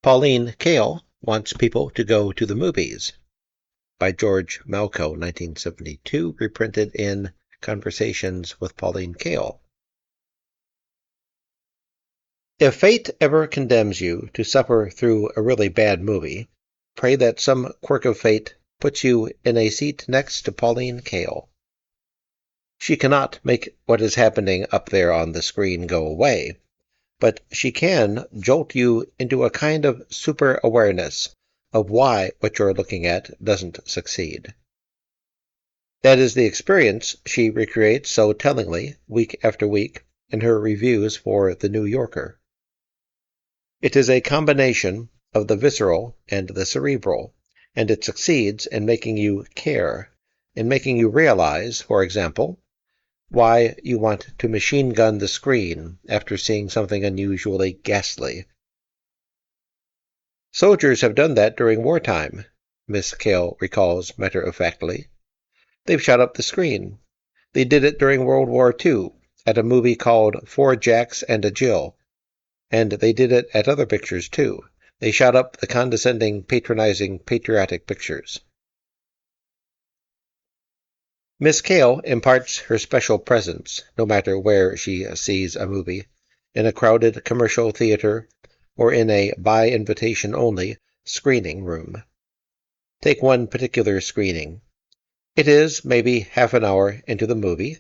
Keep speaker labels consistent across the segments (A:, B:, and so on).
A: Pauline Kael wants people to go to the movies, by George Malko, 1972, reprinted in Conversations with Pauline Kael. If fate ever condemns you to suffer through a really bad movie, pray that some quirk of fate puts you in a seat next to Pauline Kael. She cannot make what is happening up there on the screen go away, but she can jolt you into a kind of super-awareness of why what you're looking at doesn't succeed. That is the experience she recreates so tellingly week after week in her reviews for The New Yorker. It is a combination of the visceral and the cerebral, and it succeeds in making you care, in making you realize, for example, why you want to machine gun the screen after seeing something unusually ghastly. Soldiers have done that during wartime, Miss Kael recalls matter-of-factly. They've shot up the screen. They did it during World War II at a movie called Four Jacks and a Jill. And they did it at other pictures, too. They shot up the condescending, patronizing, patriotic pictures. Miss Kael imparts her special presence, no matter where she sees a movie, in a crowded commercial theater or in a by-invitation-only screening room. Take one particular screening. It is maybe half an hour into the movie.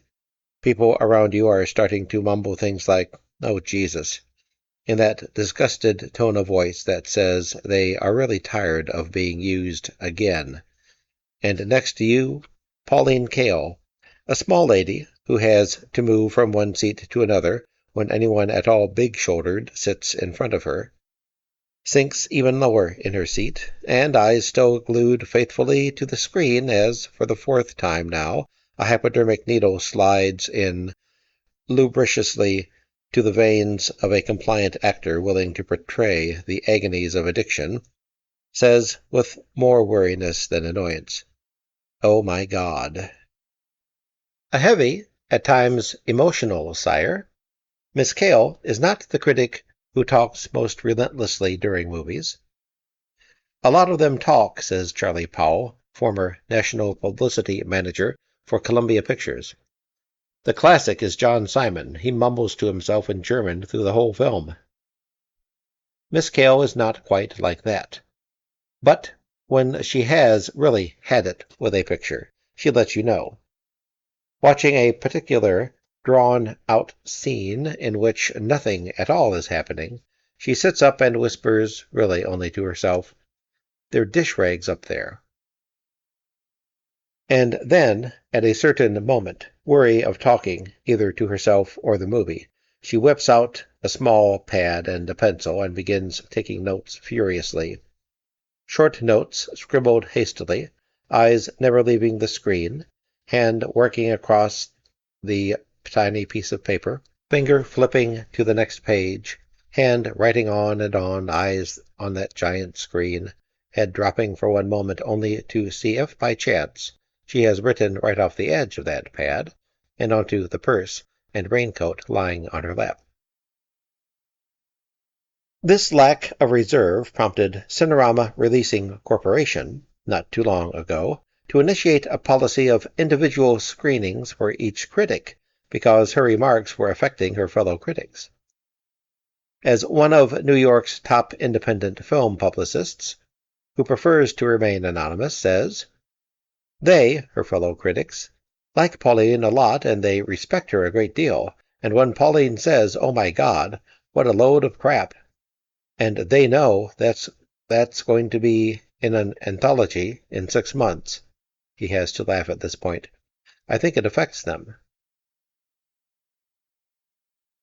A: People around you are starting to mumble things like, "Oh, Jesus," in that disgusted tone of voice that says they are really tired of being used again. And next to you, Pauline Kael, a small lady who has to move from one seat to another when anyone at all big-shouldered sits in front of her, sinks even lower in her seat, and eyes still glued faithfully to the screen as, for the fourth time now, a hypodermic needle slides in lubriciously to the veins of a compliant actor willing to portray the agonies of addiction, says with more weariness than annoyance, "Oh my God." A heavy, at times emotional sire, Miss Kael is not the critic who talks most relentlessly during movies. A lot of them talk, says Charlie Powell, former national publicity manager for Columbia Pictures. The classic is John Simon. He mumbles to himself in German through the whole film. Miss Kael is not quite like that. But when she has really had it with a picture, she lets you know. Watching a particular drawn-out scene in which nothing at all is happening, she sits up and whispers, really only to herself, "They're dish rags up there." And then, at a certain moment, weary of talking either to herself or the movie, she whips out a small pad and a pencil and begins taking notes furiously. Short notes, scribbled hastily, eyes never leaving the screen, hand working across the tiny piece of paper, finger flipping to the next page, hand writing on and on, eyes on that giant screen, head dropping for one moment only to see if, by chance, she has written right off the edge of that pad, and onto the purse and raincoat lying on her lap. This lack of reserve prompted Cinerama Releasing Corporation, not too long ago, to initiate a policy of individual screenings for each critic, because her remarks were affecting her fellow critics. As one of New York's top independent film publicists, who prefers to remain anonymous, says, they, her fellow critics, like Pauline a lot and they respect her a great deal, and when Pauline says, "Oh my God, what a load of crap," and they know that's going to be in an anthology in 6 months, he has to laugh at this point, I think it affects them.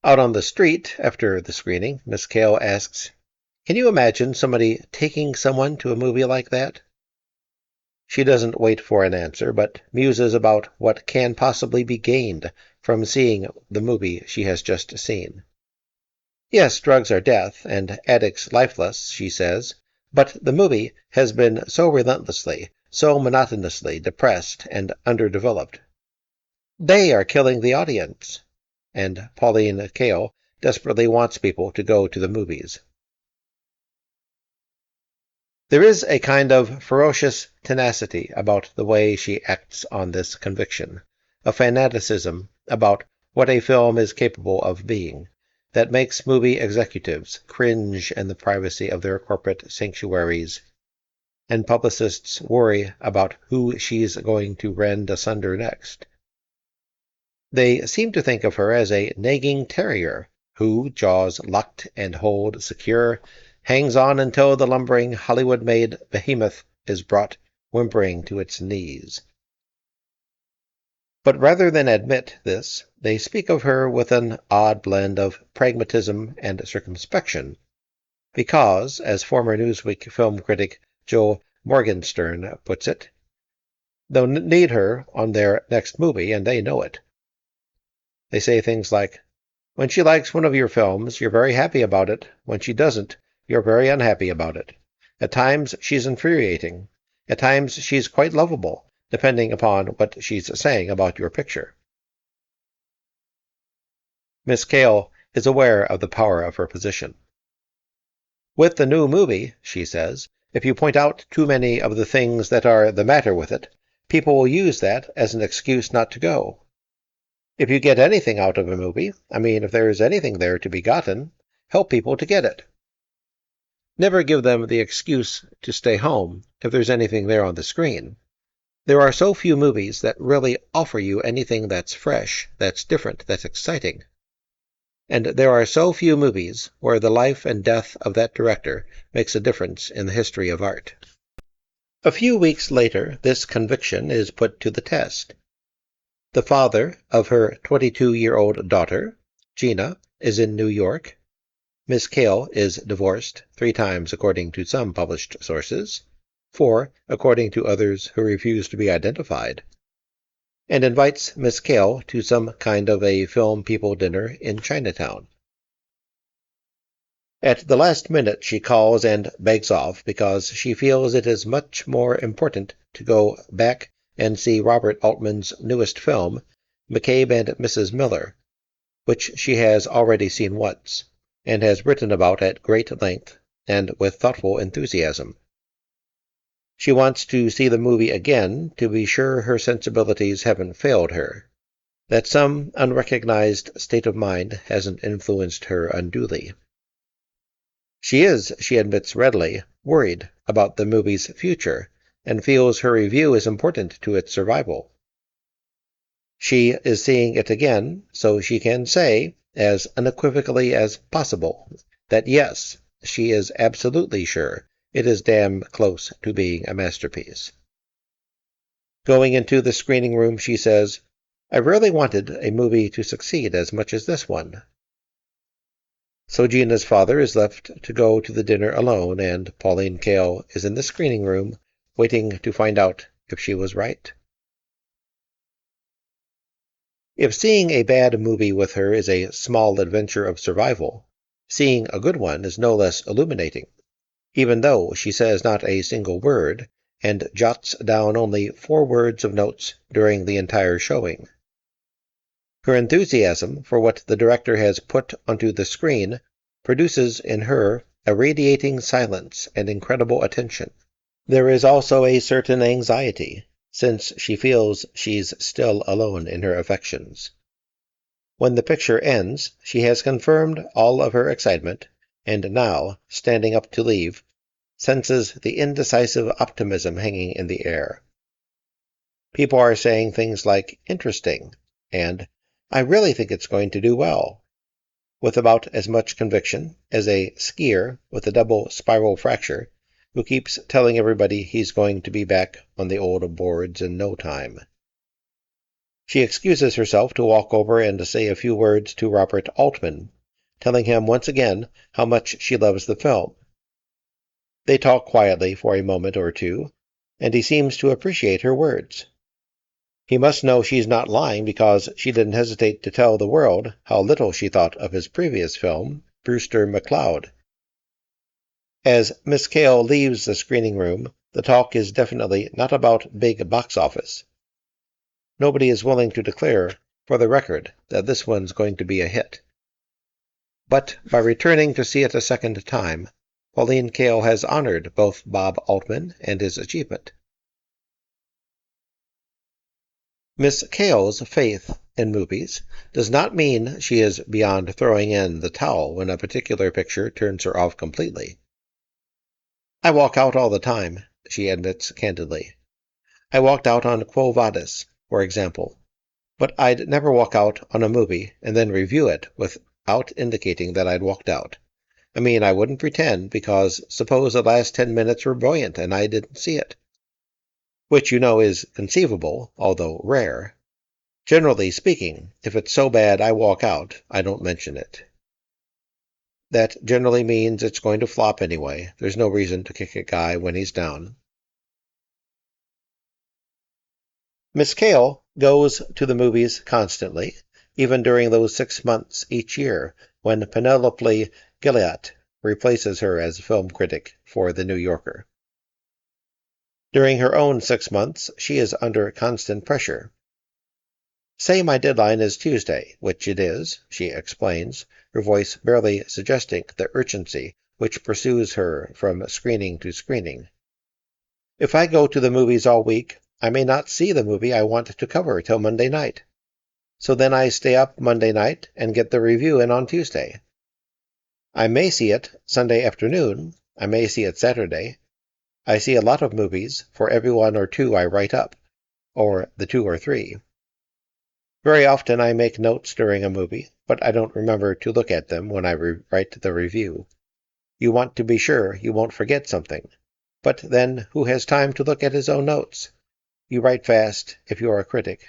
A: Out on the street, after the screening, Miss Kael asks, "Can you imagine somebody taking someone to a movie like that?" She doesn't wait for an answer, but muses about what can possibly be gained from seeing the movie she has just seen. Yes, drugs are death, and addicts lifeless, she says, but the movie has been so relentlessly, so monotonously depressed and underdeveloped. They are killing the audience, and Pauline Kael desperately wants people to go to the movies. There is a kind of ferocious tenacity about the way she acts on this conviction, a fanaticism about what a film is capable of being, that makes movie executives cringe in the privacy of their corporate sanctuaries, and publicists worry about who she's going to rend asunder next. They seem to think of her as a nagging terrier who, jaws locked and hold secure, hangs on until the lumbering Hollywood-made behemoth is brought whimpering to its knees. But rather than admit this, they speak of her with an odd blend of pragmatism and circumspection, because, as former Newsweek film critic Joe Morgenstern puts it, they'll need her on their next movie, and they know it. They say things like, "When she likes one of your films, you're very happy about it. When she doesn't, you're very unhappy about it. At times, she's infuriating. At times, she's quite lovable, depending upon what she's saying about your picture." Miss Kael is aware of the power of her position. "With the new movie," she says, "if you point out too many of the things that are the matter with it, people will use that as an excuse not to go. If you get anything out of a movie, if there is anything there to be gotten, help people to get it. Never give them the excuse to stay home if there's anything there on the screen. There are so few movies that really offer you anything that's fresh, that's different, that's exciting. And there are so few movies where the life and death of that director makes a difference in the history of art." A few weeks later, this conviction is put to the test. The father of her 22-year-old daughter, Gina, is in New York. Miss Kael is divorced 3 times according to some published sources, 4 according to others who refuse to be identified, and invites Miss Kael to some kind of a film people dinner in Chinatown. At the last minute she calls and begs off because she feels it is much more important to go back and see Robert Altman's newest film, McCabe and Mrs. Miller, which she has already seen once, and has written about at great length and with thoughtful enthusiasm. She wants to see the movie again to be sure her sensibilities haven't failed her, that some unrecognized state of mind hasn't influenced her unduly. She is, she admits readily, worried about the movie's future, and feels her review is important to its survival. She is seeing it again, so she can say, as unequivocally as possible, that yes, she is absolutely sure it is damn close to being a masterpiece. Going into the screening room, she says, "I really wanted a movie to succeed as much as this one." So Gina's father is left to go to the dinner alone, and Pauline Kael is in the screening room, waiting to find out if she was right. If seeing a bad movie with her is a small adventure of survival, seeing a good one is no less illuminating, even though she says not a single word, and jots down only 4 words of notes during the entire showing. Her enthusiasm for what the director has put onto the screen produces in her a radiating silence and incredible attention. There is also a certain anxiety, since she feels she's still alone in her affections. When the picture ends, she has confirmed all of her excitement, and now, standing up to leave, senses the indecisive optimism hanging in the air. People are saying things like "interesting" and "I really think it's going to do well," with about as much conviction as a skier with a double spiral fracture who keeps telling everybody he's going to be back on the old boards in no time. She excuses herself to walk over and say a few words to Robert Altman, telling him once again how much she loves the film. They talk quietly for a moment or two, and he seems to appreciate her words. He must know she's not lying because she didn't hesitate to tell the world how little she thought of his previous film, Brewster McCloud. As Miss Kael leaves the screening room, the talk is definitely not about big box office. Nobody is willing to declare, for the record, that this one's going to be a hit. But by returning to see it a second time, Pauline Kael has honored both Bob Altman and his achievement. Miss Kael's faith in movies does not mean she is beyond throwing in the towel when a particular picture turns her off completely. "I walk out all the time," she admits candidly. "I walked out on Quo Vadis, for example. But I'd never walk out on a movie and then review it without indicating that I'd walked out. I mean, I wouldn't pretend, because suppose the last 10 minutes were brilliant and I didn't see it. Which you know is conceivable, although rare. Generally speaking, if it's so bad I walk out, I don't mention it. That generally means it's going to flop anyway. There's no reason to kick a guy when he's down. Miss Kael goes to the movies constantly, even during those 6 months each year when Penelope Gilliatt replaces her as film critic for The New Yorker. During her own 6 months, she is under constant pressure. "Say my deadline is Tuesday," which it is, she explains, her voice barely suggesting the urgency which pursues her from screening to screening. "If I go to the movies all week, I may not see the movie I want to cover till Monday night. So then I stay up Monday night and get the review in on Tuesday. I may see it Sunday afternoon, I may see it Saturday. I see a lot of movies for every 1 or 2 I write up, or the 2 or 3. Very often I make notes during a movie, but I don't remember to look at them when I write the review. You want to be sure you won't forget something. But then who has time to look at his own notes? You write fast if you're a critic."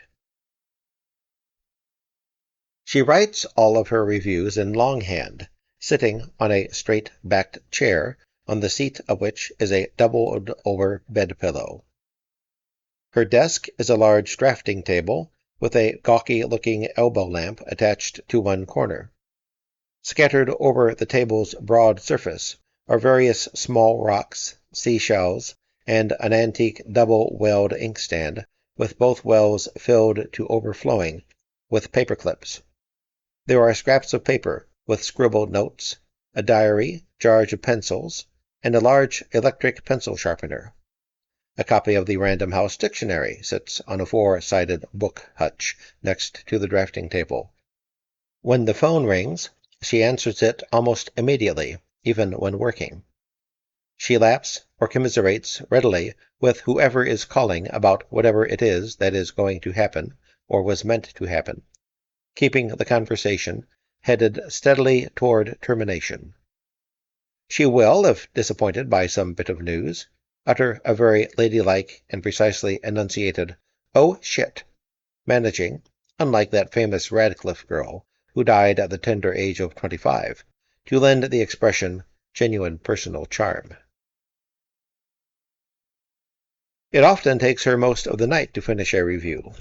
A: She writes all of her reviews in longhand, sitting on a straight-backed chair, on the seat of which is a doubled-over bed-pillow. Her desk is a large drafting table with a gawky-looking elbow lamp attached to one corner. Scattered over the table's broad surface are various small rocks, seashells, and an antique double-welled inkstand, with both wells filled to overflowing with paper-clips. There are scraps of paper with scribbled notes, a diary, jars of pencils, and a large electric pencil sharpener. A copy of the Random House Dictionary sits on a 4-sided book hutch next to the drafting table. When the phone rings, she answers it almost immediately, even when working. She laughs or commiserates readily with whoever is calling about whatever it is that is going to happen or was meant to happen, keeping the conversation headed steadily toward termination. She will, if disappointed by some bit of news, utter a very ladylike and precisely enunciated "Oh, shit," managing, unlike that famous Radcliffe girl who died at the tender age of 25, to lend the expression genuine personal charm. It often takes her most of the night to finish a review.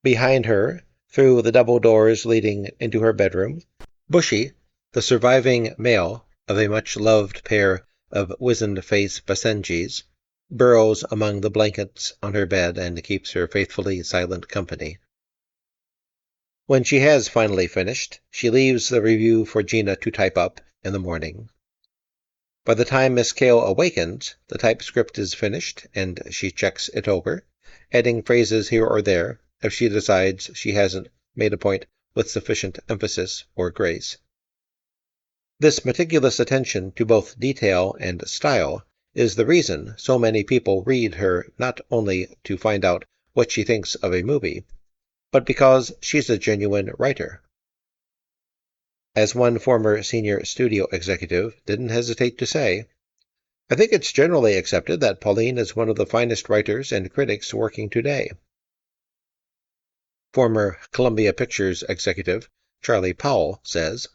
A: Behind her, through the double doors leading into her bedroom, Bushy, the surviving male of a much-loved pair of wizened-face Basenjis, burrows among the blankets on her bed and keeps her faithfully silent company. When she has finally finished, she leaves the review for Gina to type up in the morning. By the time Miss Kael awakens, the typescript is finished, and she checks it over, adding phrases here or there if she decides she hasn't made a point with sufficient emphasis or grace. This meticulous attention to both detail and style is the reason so many people read her not only to find out what she thinks of a movie, but because she's a genuine writer. As one former senior studio executive didn't hesitate to say, "I think it's generally accepted that Pauline is one of the finest writers and critics working today." Former Columbia Pictures executive Charlie Powell says,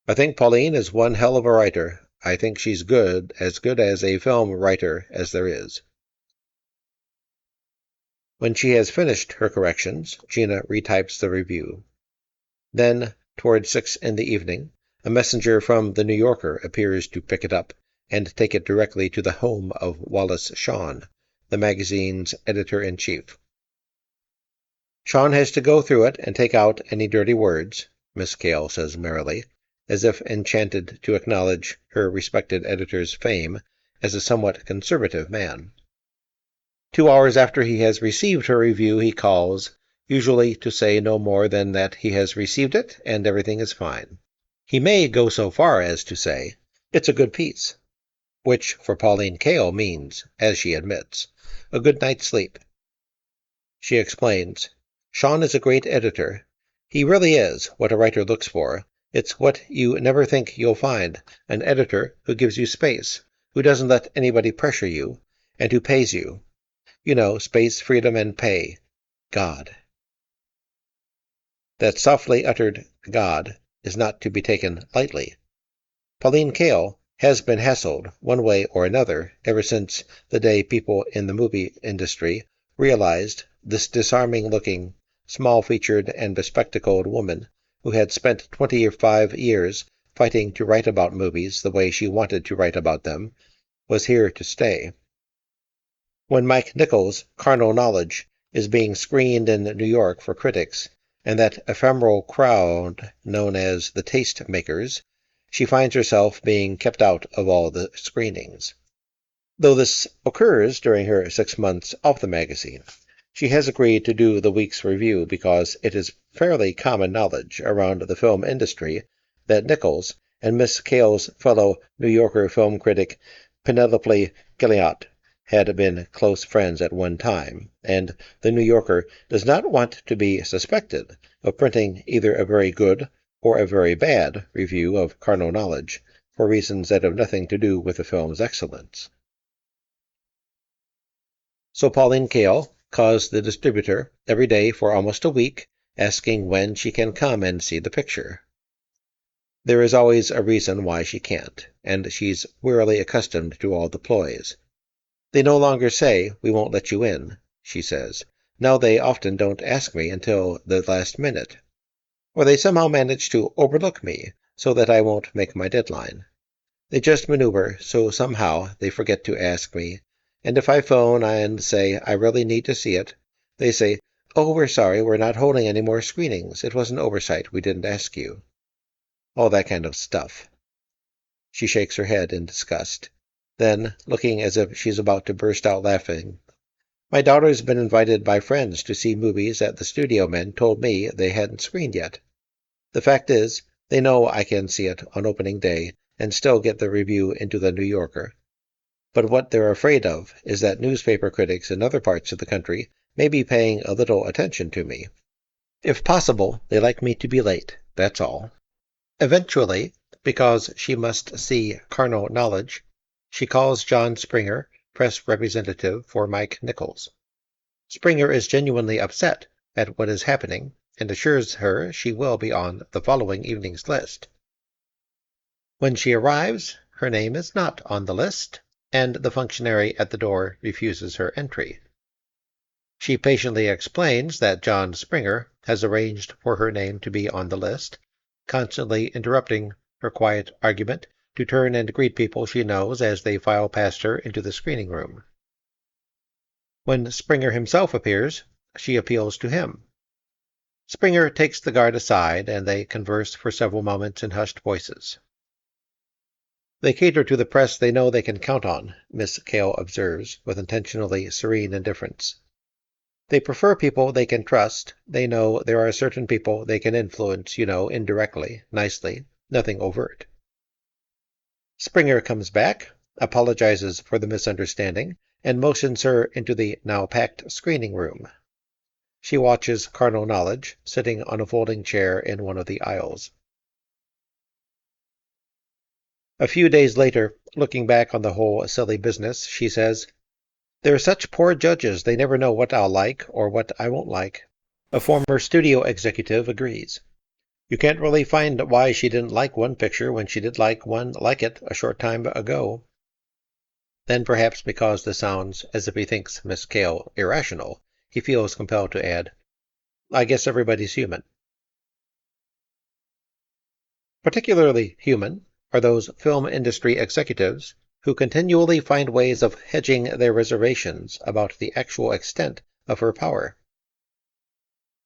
A: "I think Pauline is one hell of a writer. I think she's good as a film writer as there is." When she has finished her corrections, Gina retypes the review. Then, toward 6 in the evening, a messenger from The New Yorker appears to pick it up and take it directly to the home of Wallace Shawn, the magazine's editor-in-chief. Shawn has to go through it and take out any dirty words, Miss Kael says merrily, as if enchanted to acknowledge her respected editor's fame as a somewhat conservative man. 2 hours after he has received her review, he calls, usually to say no more than that he has received it and everything is fine. He may go so far as to say, "It's a good piece," which for Pauline Kael means, as she admits, a good night's sleep. She explains, "Sean is a great editor. He really is what a writer looks for. It's what you never think you'll find, an editor who gives you space, who doesn't let anybody pressure you, and who pays you. You know, space, freedom, and pay. God." That softly uttered God is not to be taken lightly. Pauline Kael has been hassled, one way or another, ever since the day people in the movie industry realized this disarming-looking, small-featured, and bespectacled woman, who had spent 25 years fighting to write about movies the way she wanted to write about them, was here to stay. When Mike Nichols' Carnal Knowledge is being screened in New York for critics, and that ephemeral crowd known as the taste makers, she finds herself being kept out of all the screenings. Though this occurs during her 6 months off the magazine, she has agreed to do the week's review because it is fairly common knowledge around the film industry that Nichols and Miss Kael's fellow New Yorker film critic Penelope Gilliatt had been close friends at one time, and the New Yorker does not want to be suspected of printing either a very good or a very bad review of Carnal Knowledge, for reasons that have nothing to do with the film's excellence. So Pauline Kael calls the distributor every day for almost a week, asking when she can come and see the picture. There is always a reason why she can't, and she's wearily accustomed to all the ploys. They no longer say, "We won't let you in," she says. Now they often don't ask me until the last minute. Or they somehow manage to overlook me so that I won't make my deadline. They just maneuver so somehow they forget to ask me, and if I phone and say I really need to see it, they say, "Oh, we're sorry, we're not holding any more screenings. It was an oversight, we didn't ask you." All that kind of stuff. She shakes her head in disgust. Then, looking as if she's about to burst out laughing, "My daughter's been invited by friends to see movies that the studio men told me they hadn't screened yet. The fact is, they know I can see it on opening day and still get the review into the New Yorker. But what they're afraid of is that newspaper critics in other parts of the country may be paying a little attention to me. If possible, they like me to be late, that's all." Eventually, because she must see Carnal Knowledge, she calls John Springer, press representative for Mike Nichols. Springer is genuinely upset at what is happening and assures her she will be on the following evening's list. When she arrives, her name is not on the list, and the functionary at the door refuses her entry. She patiently explains that John Springer has arranged for her name to be on the list, constantly interrupting her quiet argument to turn and greet people she knows as they file past her into the screening room. When Springer himself appears, she appeals to him. Springer takes the guard aside, and they converse for several moments in hushed voices. "They cater to the press they know they can count on," Miss Kael observes, with intentionally serene indifference. "They prefer people they can trust. They know there are certain people they can influence, indirectly, nicely, nothing overt." Springer comes back, apologizes for the misunderstanding, and motions her into the now-packed screening room. She watches Carnal Knowledge, sitting on a folding chair in one of the aisles. A few days later, looking back on the whole silly business, she says, "They're such poor judges, they never know what I'll like or what I won't like." A former studio executive agrees. You can't really find why she didn't like one picture when she did like one like it a short time ago. Then, perhaps because this sounds as if he thinks Miss Kael irrational, he feels compelled to add, "I guess everybody's human." Particularly human are those film industry executives who continually find ways of hedging their reservations about the actual extent of her power.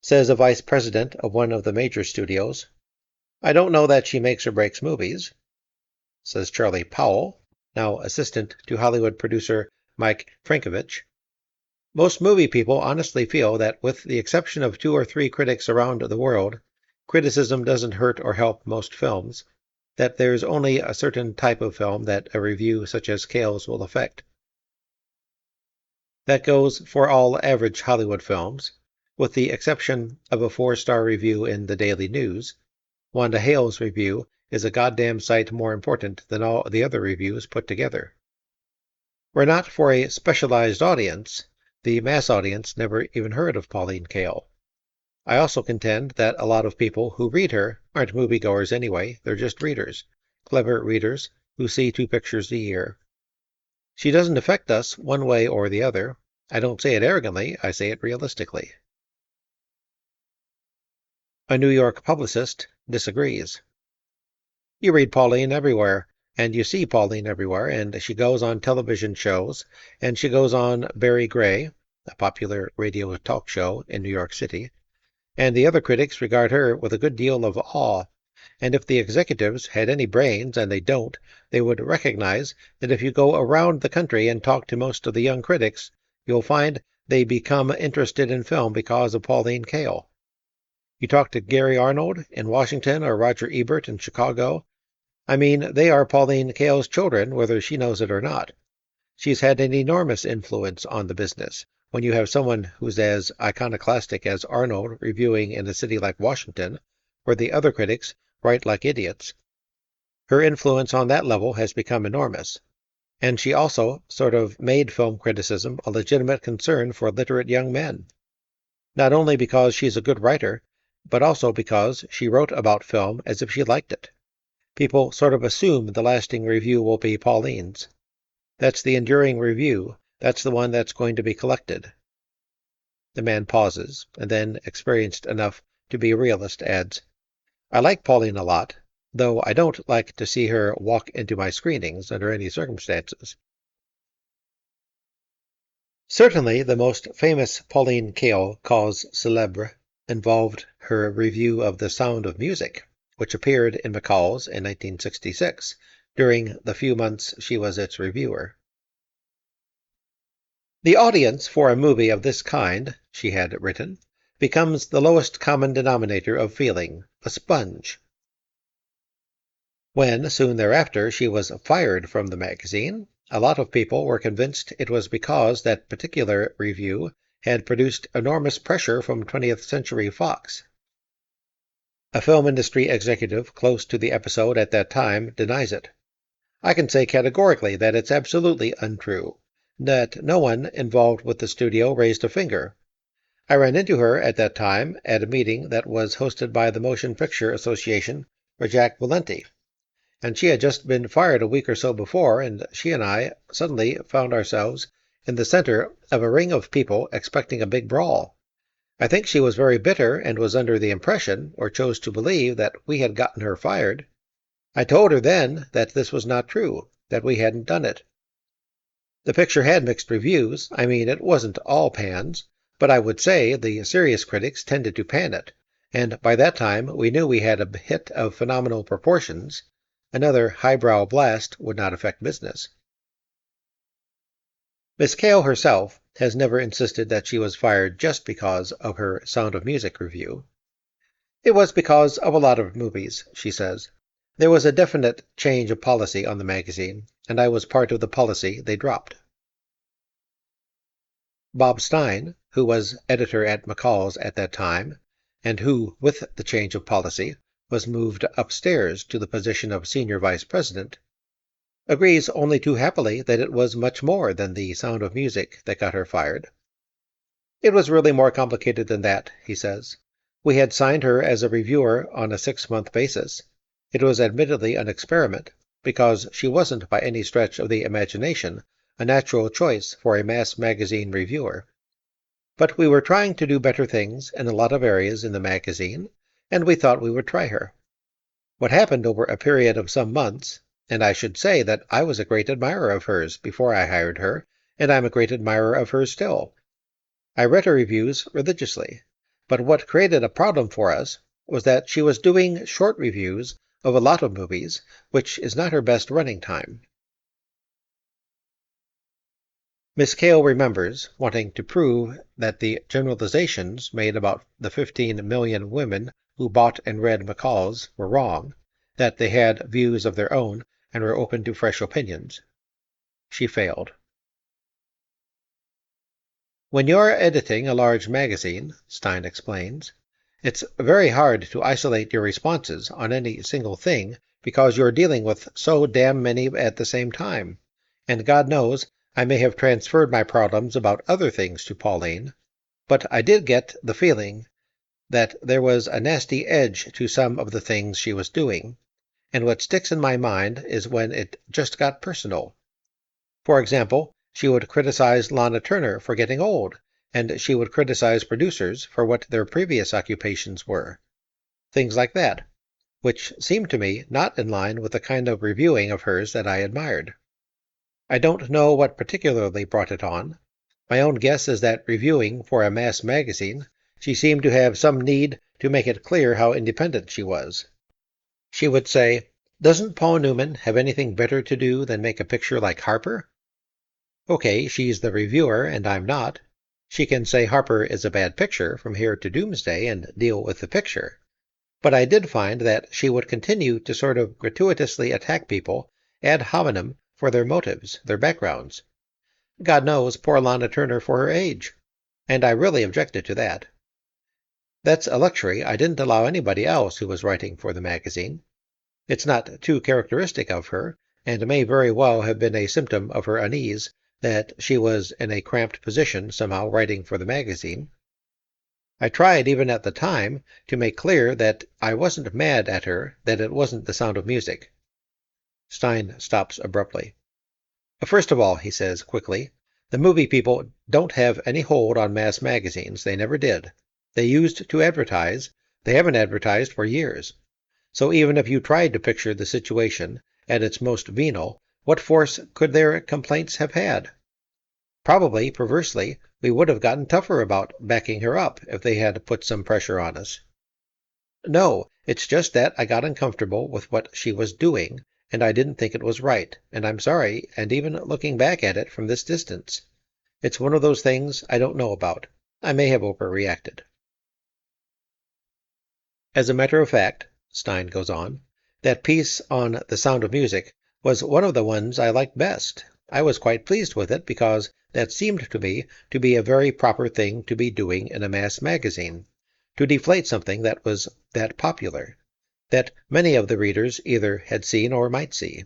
A: Says a vice president of one of the major studios, I don't know that she makes or breaks movies, says Charlie Powell, now assistant to Hollywood producer Mike Frankovich. Most movie people honestly feel that with the exception of 2 or 3 critics around the world, criticism doesn't hurt or help most films, that there's only a certain type of film that a review such as Kael's will affect. That goes for all average Hollywood films, with the exception of a 4-star review in the Daily News. Wanda Hale's review is a goddamn sight more important than all the other reviews put together. Were not for a specialized audience, the mass audience never even heard of Pauline Kael. I also contend that a lot of people who read her aren't moviegoers anyway, they're just readers, clever readers who see 2 pictures a year. She doesn't affect us one way or the other. I don't say it arrogantly, I say it realistically. A New York publicist disagrees. You read Pauline everywhere, and you see Pauline everywhere, and she goes on television shows, and she goes on Barry Gray, a popular radio talk show in New York City, and the other critics regard her with a good deal of awe. And if the executives had any brains, and they don't, they would recognize that if you go around the country and talk to most of the young critics, you'll find they become interested in film because of Pauline Kael. You talk to Gary Arnold in Washington or Roger Ebert in Chicago. I mean, they are Pauline Kael's children, whether she knows it or not. She's had an enormous influence on the business. When you have someone who's as iconoclastic as Arnold reviewing in a city like Washington, where the other critics write like idiots, her influence on that level has become enormous. And she also sort of made film criticism a legitimate concern for literate young men. Not only because she's a good writer, but also because she wrote about film as if she liked it. People sort of assume the lasting review will be Pauline's. That's the enduring review. That's the one that's going to be collected. The man pauses, and then, experienced enough to be a realist, adds, I like Pauline a lot, though I don't like to see her walk into my screenings under any circumstances. Certainly the most famous Pauline Kael cause célèbre involved her review of The Sound of Music, which appeared in McCall's in 1966, during the few months she was its reviewer. The audience for a movie of this kind, she had written, becomes the lowest common denominator of feeling, a sponge. When, soon thereafter, she was fired from the magazine, a lot of people were convinced it was because that particular review had produced enormous pressure from 20th Century Fox. A film industry executive close to the episode at that time denies it. I can say categorically that it's absolutely untrue, that no one involved with the studio raised a finger. I ran into her at that time at a meeting that was hosted by the Motion Picture Association for Jack Valenti, and she had just been fired a week or so before, and she and I suddenly found ourselves in the center of a ring of people expecting a big brawl. I think she was very bitter and was under the impression, or chose to believe, that we had gotten her fired. I told her then that this was not true, that we hadn't done it. The picture had mixed reviews. I mean, it wasn't all pans, but I would say the serious critics tended to pan it, and by that time we knew we had a hit of phenomenal proportions. Another highbrow blast would not affect business. Miss Kael herself has never insisted that she was fired just because of her Sound of Music review. It was because of a lot of movies, she says. There was a definite change of policy on the magazine, and I was part of the policy they dropped. Bob Stein, who was editor at McCall's at that time, and who, with the change of policy, was moved upstairs to the position of senior vice president, agrees only too happily that it was much more than the Sound of Music that got her fired. It was really more complicated than that, he says. We had signed her as a reviewer on a 6-month basis. It was admittedly an experiment, because she wasn't by any stretch of the imagination a natural choice for a mass magazine reviewer. But we were trying to do better things in a lot of areas in the magazine, and we thought we would try her. What happened over a period of some months, and I should say that I was a great admirer of hers before I hired her, and I'm a great admirer of hers still. I read her reviews religiously, but what created a problem for us was that she was doing short reviews of a lot of movies, which is not her best running time. Miss Kael remembers wanting to prove that the generalizations made about the 15 million women who bought and read McCall's were wrong, that they had views of their own and were open to fresh opinions. She failed. When you're editing a large magazine, Stein explains, it's very hard to isolate your responses on any single thing because you're dealing with so damn many at the same time. And God knows, I may have transferred my problems about other things to Pauline, but I did get the feeling that there was a nasty edge to some of the things she was doing, and what sticks in my mind is when it just got personal. For example, she would criticize Lana Turner for getting old, and she would criticize producers for what their previous occupations were. Things like that, which seemed to me not in line with the kind of reviewing of hers that I admired. I don't know what particularly brought it on. My own guess is that reviewing for a mass magazine, she seemed to have some need to make it clear how independent she was. She would say, "Doesn't Paul Newman have anything better to do than make a picture like Harper?" Okay, she's the reviewer and I'm not. She can say Harper is a bad picture from here to doomsday and deal with the picture. But I did find that she would continue to sort of gratuitously attack people ad hominem for their motives, their backgrounds. God knows, poor Lana Turner for her age. And I really objected to that. That's a luxury I didn't allow anybody else who was writing for the magazine. It's not too characteristic of her, and may very well have been a symptom of her unease that she was in a cramped position somehow writing for the magazine. I tried even at the time to make clear that I wasn't mad at her, that it wasn't The Sound of Music. Stein stops abruptly. First of all, he says quickly, the movie people don't have any hold on mass magazines. They never did. They used to advertise. They haven't advertised for years. So even if you tried to picture the situation at its most venal, what force could their complaints have had? Probably, perversely, we would have gotten tougher about backing her up if they had put some pressure on us. No, it's just that I got uncomfortable with what she was doing, and I didn't think it was right, and I'm sorry, and even looking back at it from this distance, it's one of those things I don't know about. I may have overreacted. As a matter of fact, Stein goes on, that piece on The Sound of Music was one of the ones I liked best. I was quite pleased with it because that seemed to me to be a very proper thing to be doing in a mass magazine, to deflate something that was that popular, that many of the readers either had seen or might see.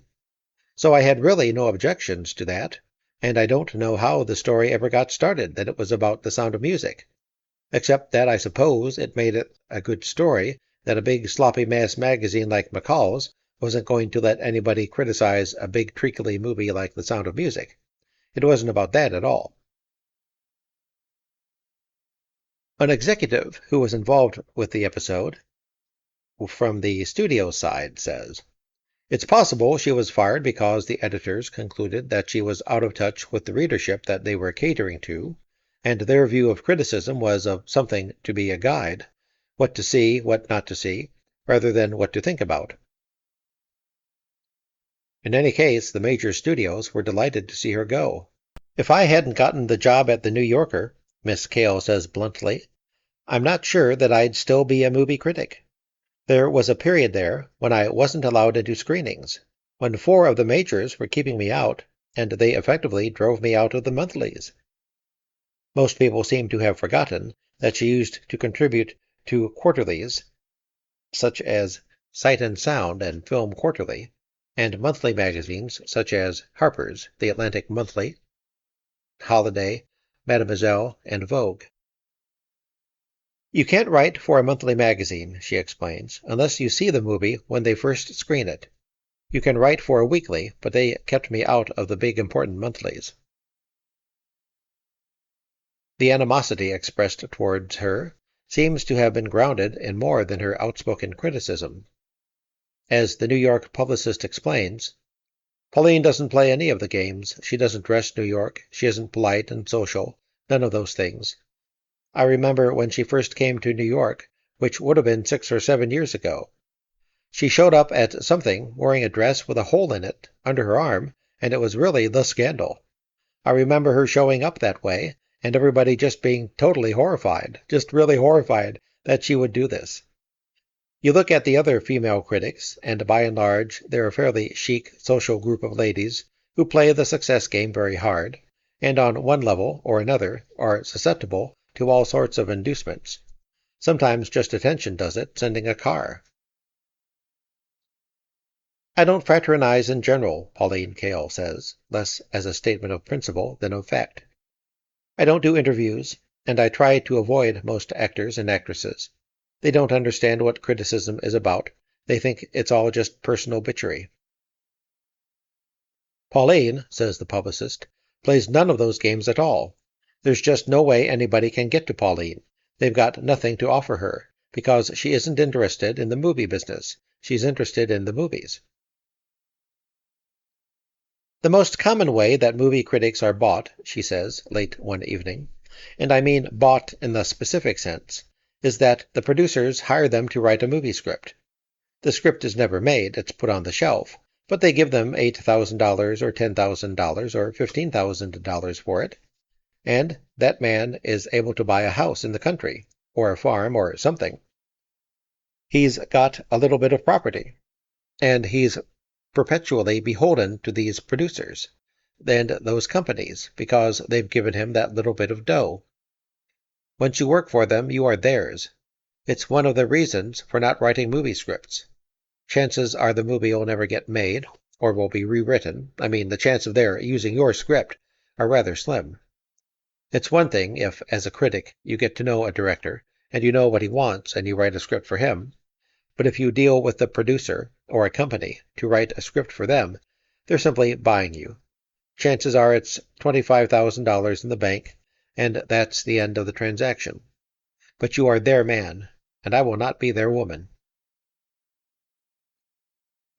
A: So I had really no objections to that, and I don't know how the story ever got started that it was about The Sound of Music, except that I suppose it made it a good story that a big sloppy mass magazine like McCall's wasn't going to let anybody criticize a big treacly movie like The Sound of Music. It wasn't about that at all. An executive who was involved with the episode, from the studio side, says, it's possible she was fired because the editors concluded that she was out of touch with the readership that they were catering to, and their view of criticism was of something to be a guide, what to see, what not to see, rather than what to think about. In any case, the major studios were delighted to see her go. If I hadn't gotten the job at the New Yorker, Miss Kael says bluntly, I'm not sure that I'd still be a movie critic. There was a period there when I wasn't allowed to do screenings, when 4 of the majors were keeping me out, and they effectively drove me out of the monthlies. Most people seem to have forgotten that she used to contribute to quarterlies, such as Sight and Sound and Film Quarterly, and monthly magazines such as Harper's, The Atlantic Monthly, Holiday, Mademoiselle, and Vogue. You can't write for a monthly magazine, she explains, unless you see the movie when they first screen it. You can write for a weekly, but they kept me out of the big important monthlies. The animosity expressed towards her seems to have been grounded in more than her outspoken criticism. As the New York publicist explains, Pauline doesn't play any of the games. She doesn't dress New York. She isn't polite and social. None of those things. I remember when she first came to New York, which would have been 6 or 7 years ago. She showed up at something wearing a dress with a hole in it under her arm, and it was really the scandal. I remember her showing up that way, and everybody just being totally horrified, just really horrified that she would do this. You look at the other female critics, and by and large they're a fairly chic social group of ladies who play the success game very hard, and on one level or another are susceptible to all sorts of inducements. Sometimes just attention does it, sending a car. I don't fraternize in general, Pauline Kael says, less as a statement of principle than of fact. I don't do interviews, and I try to avoid most actors and actresses. They don't understand what criticism is about. They think it's all just personal bitchery. Pauline, says the publicist, plays none of those games at all. There's just no way anybody can get to Pauline. They've got nothing to offer her, because she isn't interested in the movie business. She's interested in the movies. The most common way that movie critics are bought, she says, late one evening, and I mean bought in the specific sense, is that the producers hire them to write a movie script. The script is never made, it's put on the shelf, but they give them $8,000 or $10,000 or $15,000 for it, and that man is able to buy a house in the country, or a farm, or something. He's got a little bit of property, and he's perpetually beholden to these producers and those companies because they've given him that little bit of dough. Once you work for them, you are theirs. It's one of the reasons for not writing movie scripts. Chances are the movie will never get made, or will be rewritten. I mean, the chance of their using your script are rather slim. It's one thing if, as a critic, you get to know a director, and you know what he wants, and you write a script for him. But if you deal with the producer, or a company, to write a script for them, they're simply buying you. Chances are it's $25,000 in the bank, and that's the end of the transaction. But you are their man, and I will not be their woman.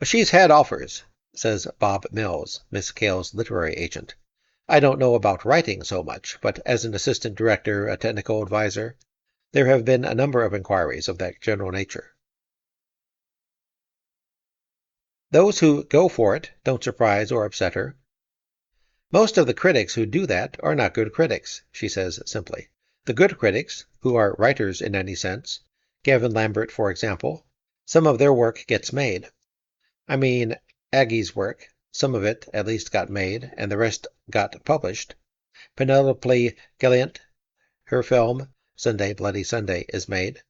A: She's had offers, says Bob Mills, Miss Kael's literary agent. I don't know about writing so much, but as an assistant director, a technical advisor, there have been a number of inquiries of that general nature. Those who go for it don't surprise or upset her. Most of the critics who do that are not good critics, she says simply. The good critics, who are writers in any sense, Gavin Lambert, for example, some of their work gets made. I mean, Aggie's work, some of it at least got made, and the rest got published. Penelope Gilliant, her film, Sunday Bloody Sunday, is made.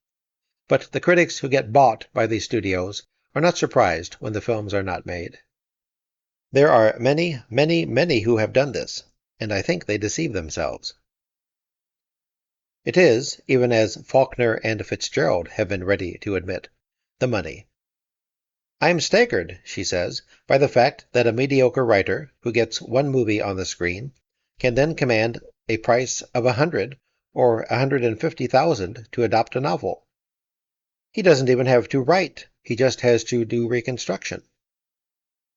A: But the critics who get bought by these studios are not surprised when the films are not made. There are many, many, many who have done this, and I think they deceive themselves. It is, even as Faulkner and Fitzgerald have been ready to admit, the money. I am staggered, she says, by the fact that a mediocre writer who gets one movie on the screen can then command a price of $100,000 or $150,000 to adopt a novel. He doesn't even have to write, he just has to do reconstruction.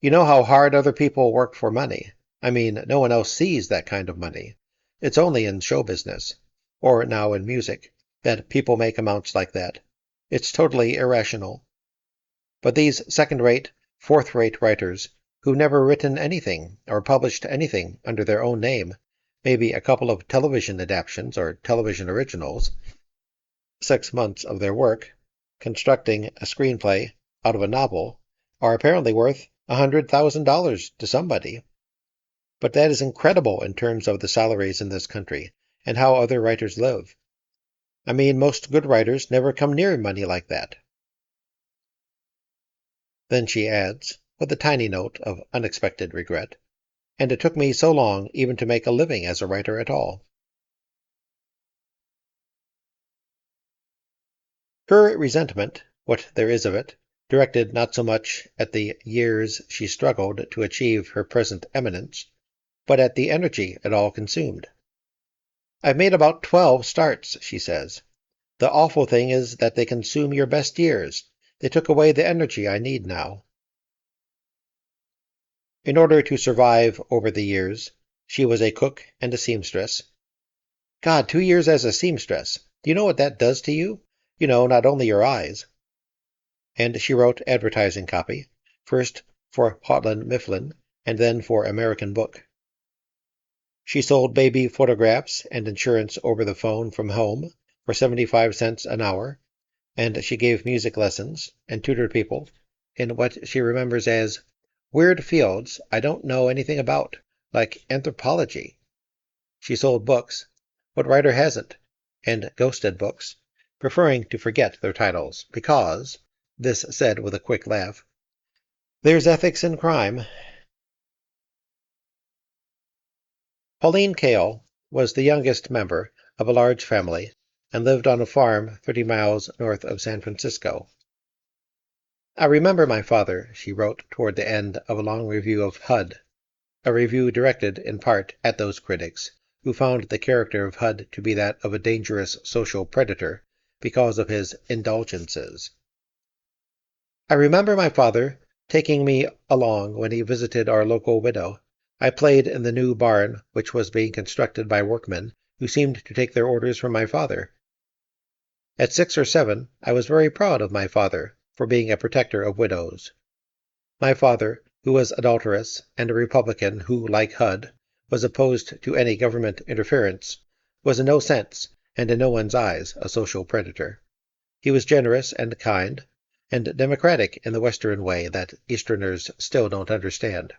A: You know how hard other people work for money. I mean, no one else sees that kind of money. It's only in show business, or now in music, that people make amounts like that. It's totally irrational. But these second-rate, fourth-rate writers, who've never written anything or published anything under their own name, maybe a couple of television adaptations or television originals, 6 months of their work, constructing a screenplay out of a novel, are apparently worth $100,000 to somebody. But that is incredible in terms of the salaries in this country and how other writers live. I mean, most good writers never come near money like that. Then she adds, with a tiny note of unexpected regret, and it took me so long even to make a living as a writer at all. Her resentment, what there is of it, directed not so much at the years she struggled to achieve her present eminence, but at the energy it all consumed. I've made about 12 starts, she says. The awful thing is that they consume your best years. They took away the energy I need now. In order to survive over the years, she was a cook and a seamstress. God, 2 years as a seamstress. Do you know what that does to you? Not only your eyes. And she wrote advertising copy, first for Houghton Mifflin and then for American Book. She sold baby photographs and insurance over the phone from home for 75 cents an hour, and she gave music lessons and tutored people in what she remembers as weird fields I don't know anything about, like anthropology. She sold books. What writer hasn't? And ghosted books, preferring to forget their titles, because, this said with a quick laugh, there's ethics in crime. Pauline Kael was the youngest member of a large family and lived on a farm 30 miles north of San Francisco. I remember my father, she wrote toward the end of a long review of HUD, a review directed in part at those critics who found the character of HUD to be that of a dangerous social predator because of his indulgences. I remember my father taking me along when he visited our local widow. I played in the new barn which was being constructed by workmen who seemed to take their orders from my father. At 6 or 7, I was very proud of my father for being a protector of widows. My father, who was adulterous and a Republican who, like HUD, was opposed to any government interference, was in no sense, and in no one's eyes, a social predator. He was generous and kind, and democratic in the Western way that Easterners still don't understand.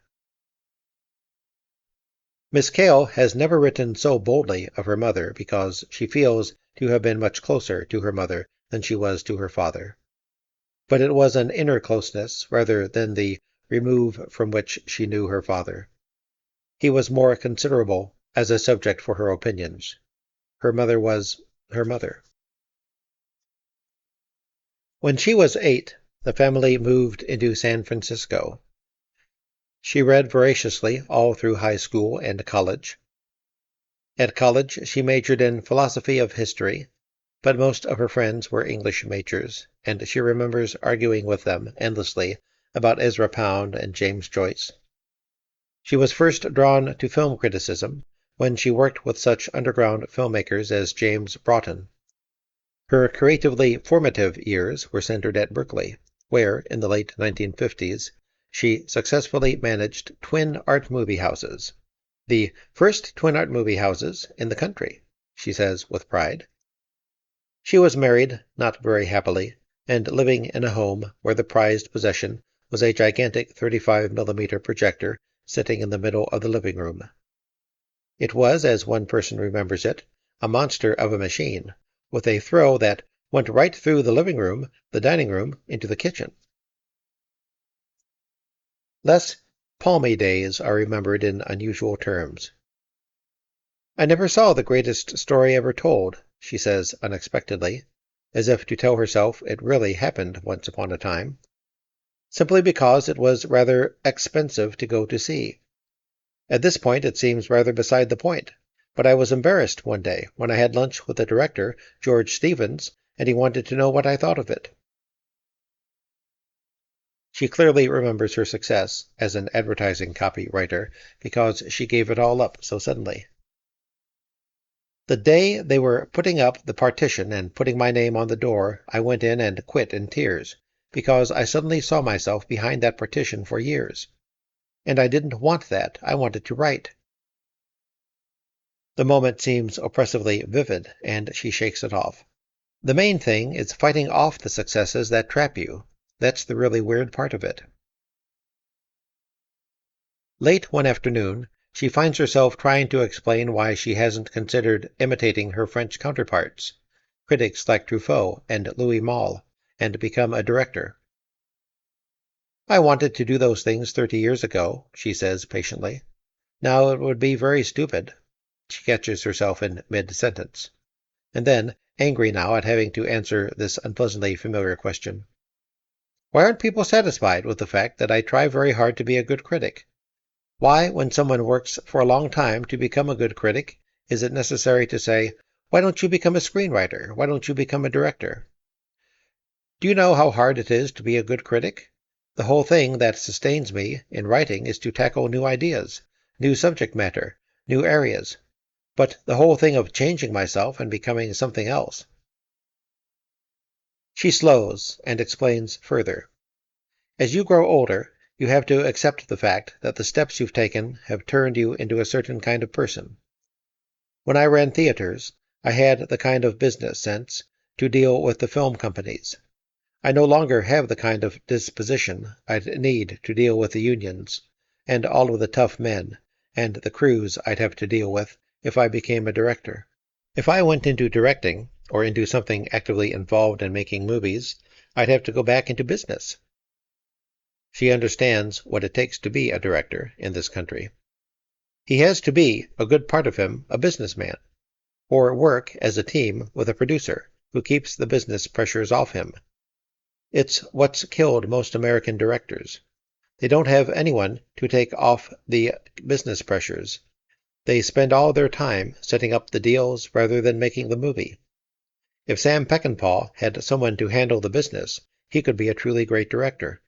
A: Miss Kael has never written so boldly of her mother because she feels to have been much closer to her mother than she was to her father. But it was an inner closeness rather than the remove from which she knew her father. He was more considerable as a subject for her opinions. Her mother was her mother. When she was 8, the family moved into San Francisco. She read voraciously all through high school and college. At college, she majored in philosophy of history, but most of her friends were English majors, and she remembers arguing with them endlessly about Ezra Pound and James Joyce. She was first drawn to film criticism when she worked with such underground filmmakers as James Broughton. Her creatively formative years were centered at Berkeley, where, in the late 1950s, she successfully managed twin art movie houses. The first twin art movie houses in the country, she says with pride. She was married, not very happily, and living in a home where the prized possession was a gigantic 35mm projector sitting in the middle of the living room. It was, as one person remembers it, a monster of a machine, with a throw that went right through the living room, the dining room, into the kitchen. Less palmy days are remembered in unusual terms. I never saw the greatest story ever told, she says unexpectedly, as if to tell herself it really happened once upon a time, simply because it was rather expensive to go to see. At this point it seems rather beside the point, but I was embarrassed one day when I had lunch with the director, George Stevens, and he wanted to know what I thought of it. She clearly remembers her success as an advertising copywriter because she gave it all up so suddenly. The day they were putting up the partition and putting my name on the door, I went in and quit in tears, because I suddenly saw myself behind that partition for years. And I didn't want that. I wanted to write. The moment seems oppressively vivid, and she shakes it off. The main thing is fighting off the successes that trap you. That's the really weird part of it. Late one afternoon, she finds herself trying to explain why she hasn't considered imitating her French counterparts, critics like Truffaut and Louis Malle, and become a director. I wanted to do those things 30 years ago, she says patiently. Now it would be very stupid. She catches herself in mid-sentence. And then, angry now at having to answer this unpleasantly familiar question. Why aren't people satisfied with the fact that I try very hard to be a good critic? Why, when someone works for a long time to become a good critic, is it necessary to say, why don't you become a screenwriter? Why don't you become a director? Do you know how hard it is to be a good critic? The whole thing that sustains me in writing is to tackle new ideas, new subject matter, new areas. But the whole thing of changing myself and becoming something else. She slows and explains further. As you grow older, you have to accept the fact that the steps you've taken have turned you into a certain kind of person. When I ran theaters, I had the kind of business sense to deal with the film companies. I no longer have the kind of disposition I'd need to deal with the unions, and all of the tough men, and the crews I'd have to deal with if I became a director. If I went into directing, or into something actively involved in making movies, I'd have to go back into business. She understands what it takes to be a director in this country. He has to be, a good part of him, a businessman, or work as a team with a producer who keeps the business pressures off him. It's what's killed most American directors. They don't have anyone to take off the business pressures. They spend all their time setting up the deals rather than making the movie. If Sam Peckinpah had someone to handle the business, he could be a truly great director.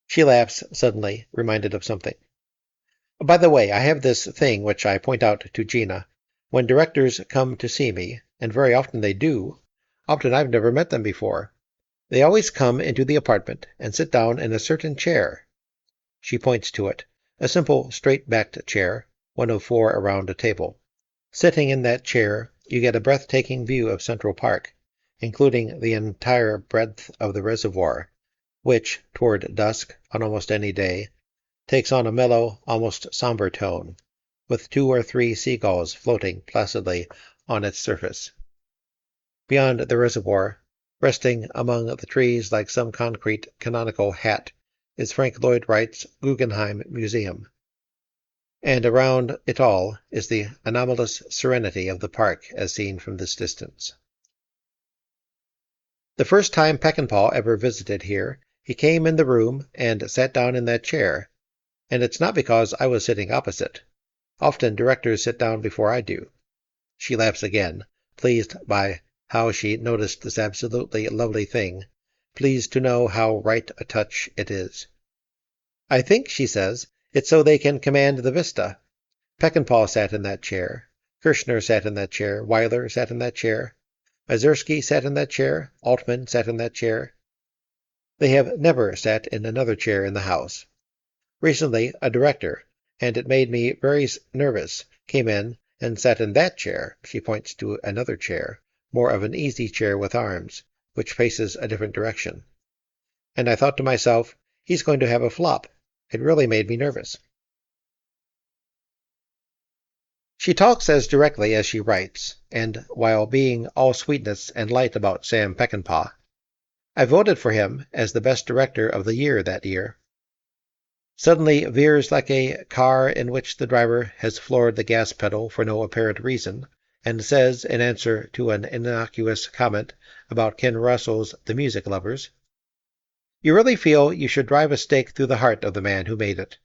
A: She laughs, suddenly reminded of something. By the way, I have this thing which I point out to Gina. When directors come to see me, and very often they do, often I've never met them before, they always come into the apartment and sit down in a certain chair. She points to it, a simple straight-backed chair, one of four around a table. Sitting in that chair, you get a breathtaking view of Central Park, including the entire breadth of the reservoir, which, toward dusk, on almost any day, takes on a mellow, almost somber tone, with 2 or 3 seagulls floating placidly on its surface. Beyond the reservoir, resting among the trees like some concrete canonical hat, is Frank Lloyd Wright's Guggenheim Museum. And around it all is the anomalous serenity of the park as seen from this distance. The first time Peckinpah ever visited here, he came in the room and sat down in that chair, and it's not because I was sitting opposite. Often directors sit down before I do. She laughs again, pleased by how she noticed this absolutely lovely thing, pleased to know how right a touch it is. I think, she says, it's so they can command the vista. Peckinpah sat in that chair. Kirshner sat in that chair. Weiler sat in that chair. Mazursky sat in that chair. Altman sat in that chair. They have never sat in another chair in the house. Recently, a director, and it made me very nervous, came in and sat in that chair. She points to another chair, more of an easy chair with arms, which faces a different direction. And I thought to myself, he's going to have a flop. It really made me nervous. She talks as directly as she writes, and while being all sweetness and light about Sam Peckinpah, I voted for him as the best director of the year that year. Suddenly veers like a car in which the driver has floored the gas pedal for no apparent reason, and says, in answer to an innocuous comment about Ken Russell's The Music Lovers, "You really feel you should drive a stake through the heart of the man who made it.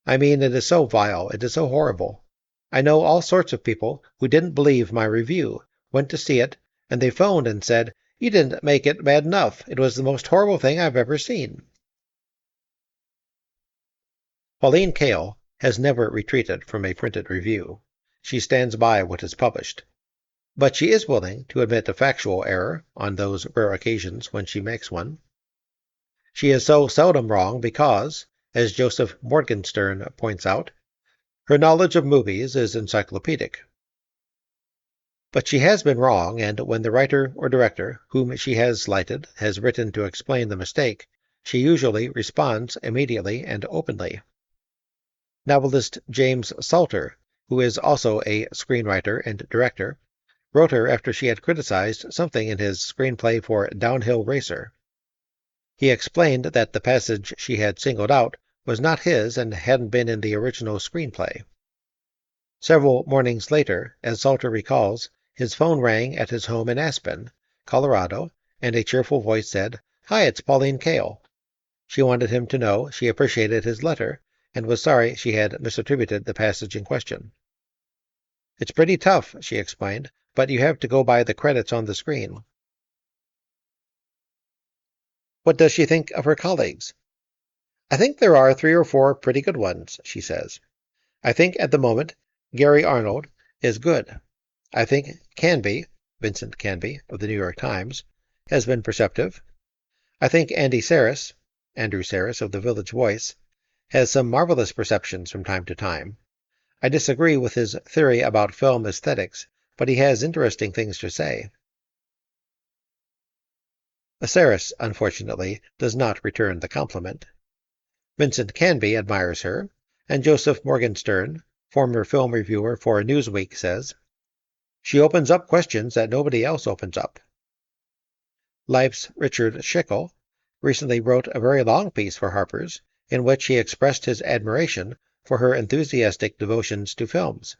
A: I mean, it is so vile, it is so horrible. I know all sorts of people who didn't believe my review, went to see it, and they phoned and said, 'You didn't make it bad enough. It was the most horrible thing I've ever seen.'" Pauline Kael has never retreated from a printed review. She stands by what is published. But she is willing to admit a factual error on those rare occasions when she makes one. She is so seldom wrong because, as Joseph Morgenstern points out, her knowledge of movies is encyclopedic. But she has been wrong, and when the writer or director whom she has slighted has written to explain the mistake, she usually responds immediately and openly. Novelist James Salter, who is also a screenwriter and director, wrote her after she had criticized something in his screenplay for Downhill Racer. He explained that the passage she had singled out was not his and hadn't been in the original screenplay. Several mornings later, as Salter recalls, his phone rang at his home in Aspen, Colorado, and a cheerful voice said, "Hi, it's Pauline Kael." She wanted him to know she appreciated his letter and was sorry she had misattributed the passage in question. "It's pretty tough," she explained, "but you have to go by the credits on the screen." What does she think of her colleagues? "I think there are 3 or 4 pretty good ones," she says. "I think at the moment Gary Arnold is good. I think Canby, Vincent Canby of the New York Times, has been perceptive. I think Andrew Saris of the Village Voice, has some marvelous perceptions from time to time. I disagree with his theory about film aesthetics, but he has interesting things to say. Saris, unfortunately, does not return the compliment. Vincent Canby admires her, and Joseph Morgenstern, former film reviewer for Newsweek, says, "She opens up questions that nobody else opens up." Life's Richard Schickel recently wrote a very long piece for Harper's in which he expressed his admiration for her enthusiastic devotions to films.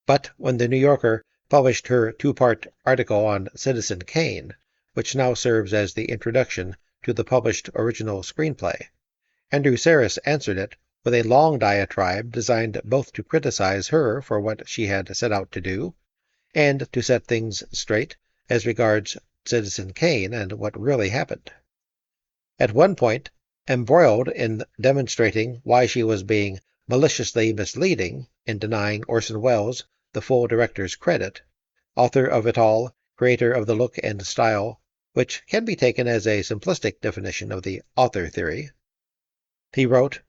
A: But when the New Yorker published her two-part article on Citizen Kane, which now serves as the introduction to the published original screenplay, Andrew Saris answered it with a long diatribe designed both to criticize her for what she had set out to do, and to set things straight as regards Citizen Kane and what really happened. At one point, embroiled in demonstrating why she was being maliciously misleading in denying Orson Welles the full director's credit, author of it all, creator of the look and style, which can be taken as a simplistic definition of the author theory, he wrote,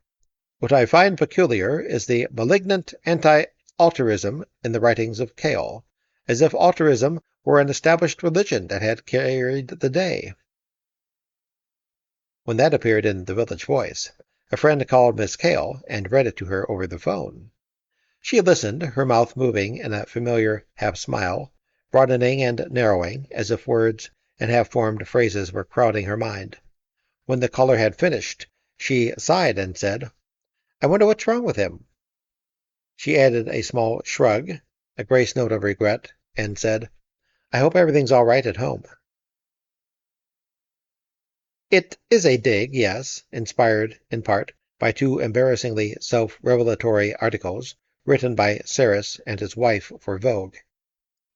A: "What I find peculiar is the malignant anti-altruism in the writings of Kael, as if altruism were an established religion that had carried the day." When that appeared in The Village Voice, a friend called Miss Kael and read it to her over the phone. She listened, her mouth moving in a familiar half-smile, broadening and narrowing, as if words and half-formed phrases were crowding her mind. When the caller had finished, she sighed and said, "I wonder what's wrong with him." She added a small shrug, a grace note of regret, and said, "I hope everything's all right at home." It is a dig, yes, inspired in part by two embarrassingly self-revelatory articles written by Saris and his wife for Vogue.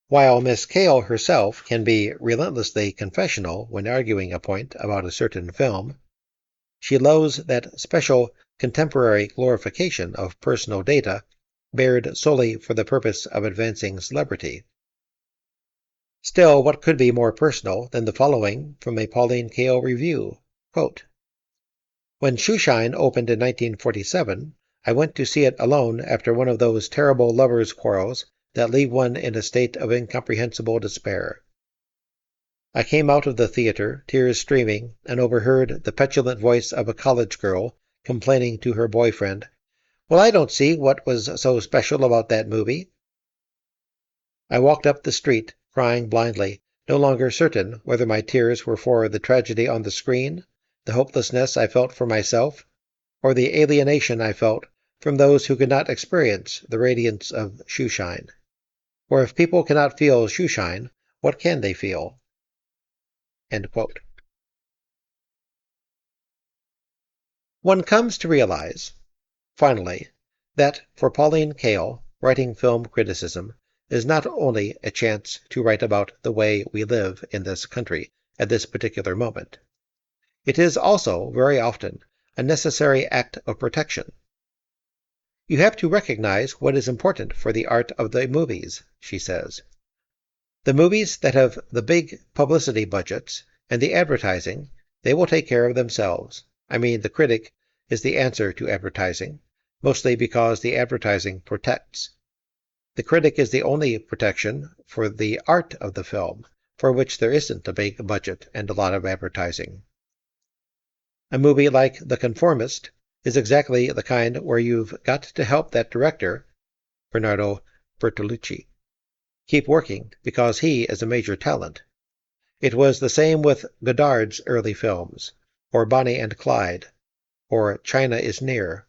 A: While Miss Kael herself can be relentlessly confessional when arguing a point about a certain film, she loathes that special contemporary glorification of personal data bared solely for the purpose of advancing celebrity. Still, what could be more personal than the following from a Pauline Kael review? Quote, "When Shoeshine opened in 1947, I went to see it alone after one of those terrible lovers' quarrels that leave one in a state of incomprehensible despair. I came out of the theater, tears streaming, and overheard the petulant voice of a college girl complaining to her boyfriend, 'Well, I don't see what was so special about that movie.' I walked up the street, crying blindly, no longer certain whether my tears were for the tragedy on the screen, the hopelessness I felt for myself, or the alienation I felt from those who could not experience the radiance of Shoeshine. For if people cannot feel Shoeshine, what can they feel?" End quote. One comes to realize, finally, that for Pauline Kael, writing film criticism is not only a chance to write about the way we live in this country at this particular moment. It is also, very often, a necessary act of protection. "You have to recognize what is important for the art of the movies," she says. "The movies that have the big publicity budgets and the advertising, they will take care of themselves. I mean, the critic is the answer to advertising, mostly because the advertising protects. The critic is the only protection for the art of the film, for which there isn't a big budget and a lot of advertising. A movie like The Conformist is exactly the kind where you've got to help that director, Bernardo Bertolucci, keep working because he is a major talent. It was the same with Godard's early films, or Bonnie and Clyde, or China is Near,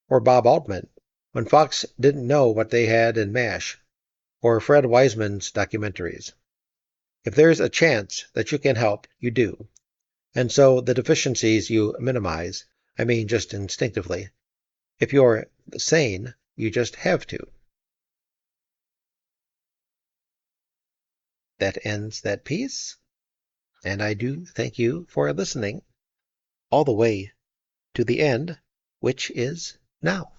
A: or Bob Altman, when Fox didn't know what they had in MASH, or Fred Wiseman's documentaries. If there's a chance that you can help, you do. And so the deficiencies you minimize, I mean just instinctively. If you're sane, you just have to." That ends that piece, and I do thank you for listening all the way to the end, which is now.